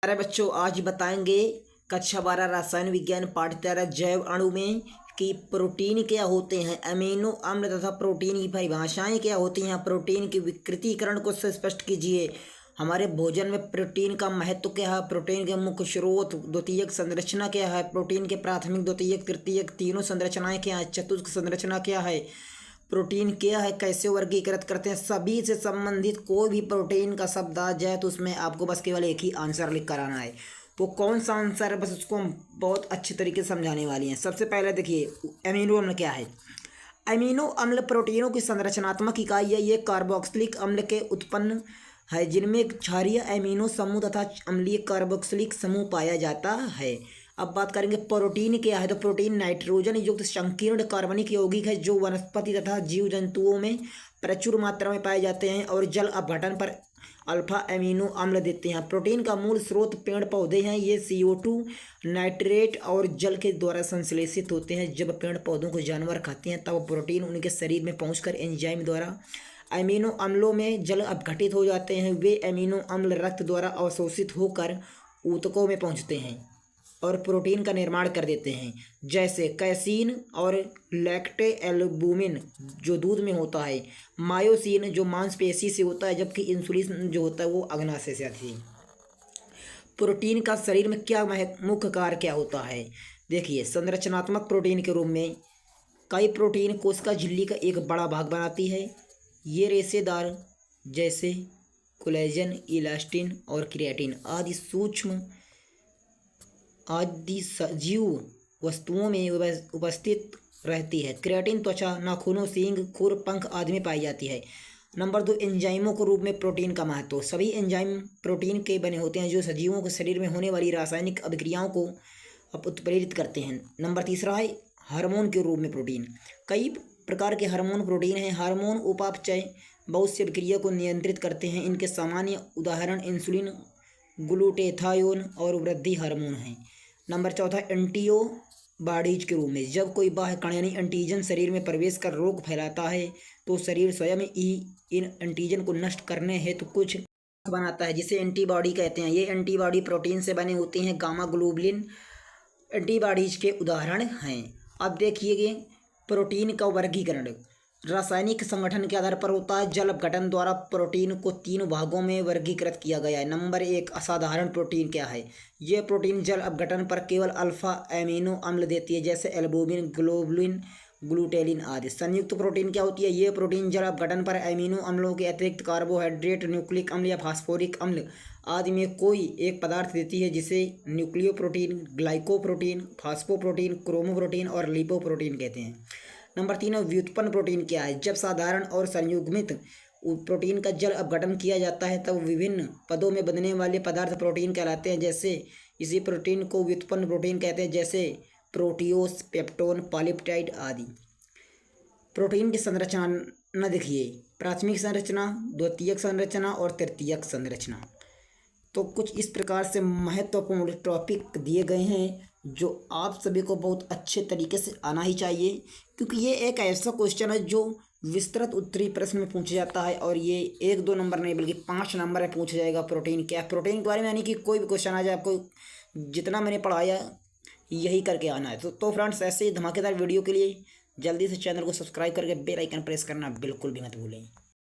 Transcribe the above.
अरे बच्चों, आज बताएंगे कक्षा 12 रसायन विज्ञान पाठ्यक्रम जैव अणु में कि प्रोटीन क्या होते हैं, अमीनो अम्ल तथा प्रोटीन की परिभाषाएं क्या होती हैं, प्रोटीन की विकृतीकरण को स्पष्ट कीजिए। हमारे भोजन में प्रोटीन का महत्व क्या है, प्रोटीन के मुख्य स्रोत, द्वितीयक संरचना क्या है, प्रोटीन के प्राथमिक द्वितीयक तृतीयक तीनों संरचनाएं क्या है, चतुर्थ संरचना क्या है, प्रोटीन क्या है, कैसे वर्गीकृत करते हैं, सभी से संबंधित कोई भी प्रोटीन का शब्द आ जाए तो उसमें आपको बस केवल एक ही आंसर लिख कर आना है। वो कौन सा आंसर है, बस उसको हम बहुत अच्छे तरीके से समझाने वाली हैं। सबसे पहले देखिए, अमीनो अम्ल क्या है। अमीनो अम्ल प्रोटीनों की संरचनात्मक इकाई है। ये कार्बोक्सिलिक अम्ल के उत्पन्न है जिनमें क्षारीय अमीनो समूह तथा अम्लीय कार्बोक्सिलिक समूह पाया जाता है। अब बात करेंगे प्रोटीन क्या है, तो प्रोटीन नाइट्रोजन युक्त संकीर्ण कार्बनिक यौगिक है जो वनस्पति तथा जीव जंतुओं में प्रचुर मात्रा में पाए जाते हैं और जल अपघटन पर अल्फा अमीनो अम्ल देते हैं। प्रोटीन का मूल स्रोत पेड़ पौधे हैं। ये CO2 नाइट्रेट और जल के द्वारा संश्लेषित होते हैं। जब पेड़ पौधों को जानवर खाते हैं तब प्रोटीन उनके शरीर में पहुंचकर एंजाइम द्वारा अमीनो अम्लों में जल अपघटित हो जाते हैं। वे अमीनो अम्ल रक्त द्वारा अवशोषित होकर ऊतकों में पहुंचते हैं और प्रोटीन का निर्माण कर देते हैं, जैसे कैसीन और लैक्टे एल्बुमिन जो दूध में होता है, मायोसिन जो मांसपेशी से होता है, जबकि इंसुलिन जो होता है वो अग्नाशय से आती है। प्रोटीन का शरीर में क्या मुख्य कार्य क्या होता है, देखिए संरचनात्मक प्रोटीन के रूप में कई प्रोटीन कोशिका झिल्ली का एक बड़ा भाग बनाती है। ये रेशेदार जैसे कोलेजन, इलास्टिन और क्रिएटिन आदि सूक्ष्म आदि सजीव वस्तुओं में उपस्थित रहती है। क्रिएटिन त्वचा, नाखूनों, सींग, खुर, पंख आदि में पाई जाती है। नंबर 2, एंजाइमों के रूप में प्रोटीन का महत्व। सभी एंजाइम प्रोटीन के बने होते हैं जो सजीवों के शरीर में होने वाली रासायनिक अभिक्रियाओं को उत्प्रेरित करते हैं। नंबर 3 है हार्मोन के रूप में प्रोटीन। कई प्रकार के हार्मोन प्रोटीन हैं। हार्मोन उपापचय बहुत सी अभिक्रिया को नियंत्रित करते हैं। इनके सामान्य उदाहरण इंसुलिन, ग्लूटेथायोन और वृद्धि हार्मोन हैं। नंबर 4 एंटीबॉडीज के रूप में। जब कोई बाह्य कण यानी एंटीजन शरीर में प्रवेश कर रोग फैलाता है तो शरीर स्वयं ही इन एंटीजन को नष्ट करने हेतु कुछ बनाता है जिसे एंटीबॉडी कहते हैं। ये एंटीबॉडी प्रोटीन से बने होती हैं। गामा ग्लोबुलिन एंटीबॉडीज के उदाहरण हैं। अब देखिए प्रोटीन का वर्गीकरण रासायनिक संगठन के आधार पर होता है। जल अपघटन द्वारा प्रोटीन को 3 भागों में वर्गीकृत किया गया है। नंबर 1, असाधारण प्रोटीन क्या है। यह प्रोटीन जल अपघटन पर केवल अल्फा एमिनो अम्ल देती है जैसे एल्बुमिन, ग्लोबुलिन, ग्लूटेलिन आदि। संयुक्त प्रोटीन क्या होती है। यह प्रोटीन जल अपघटन पर एमिनो अम्लों के अतिरिक्त कार्बोहाइड्रेट, न्यूक्लिक अम्ल या फास्फोरिक अम्ल आदि में कोई एक पदार्थ देती है जिसे न्यूक्लियोप्रोटीन, ग्लाइकोप्रोटीन, फास्फोप्रोटीन, क्रोमोप्रोटीन और लिपोप्रोटीन कहते हैं। नंबर 3 व्युत्पन्न प्रोटीन क्या है। जब साधारण और संयुग्मित प्रोटीन का जल अपघटन किया जाता है तब विभिन्न पदों में बनने वाले पदार्थ प्रोटीन कहलाते हैं। जैसे इसी प्रोटीन को व्युत्पन्न प्रोटीन कहते हैं, जैसे प्रोटियोस, पेप्टोन, पॉलीपेप्टाइड आदि। प्रोटीन की संरचना देखिए, प्राथमिक संरचना, द्वितीयक संरचना और तृतीयक संरचना। तो कुछ इस प्रकार से महत्वपूर्ण टॉपिक दिए गए हैं जो आप सभी को बहुत अच्छे तरीके से आना ही चाहिए, क्योंकि ये एक ऐसा क्वेश्चन है जो विस्तृत उत्तरीय प्रश्न में पूछा जाता है और ये 1-2 नंबर नहीं बल्कि 5 नंबर में पूछा जाएगा। प्रोटीन क्या है, प्रोटीन के बारे में, यानी कि कोई भी क्वेश्चन आ जाए आपको जितना मैंने पढ़ाया यही करके आना है। तो फ्रेंड्स, ऐसे ही धमाकेदार वीडियो के लिए जल्दी से चैनल को सब्सक्राइब करके बेल आइकन प्रेस करना बिल्कुल भी मत भूलें।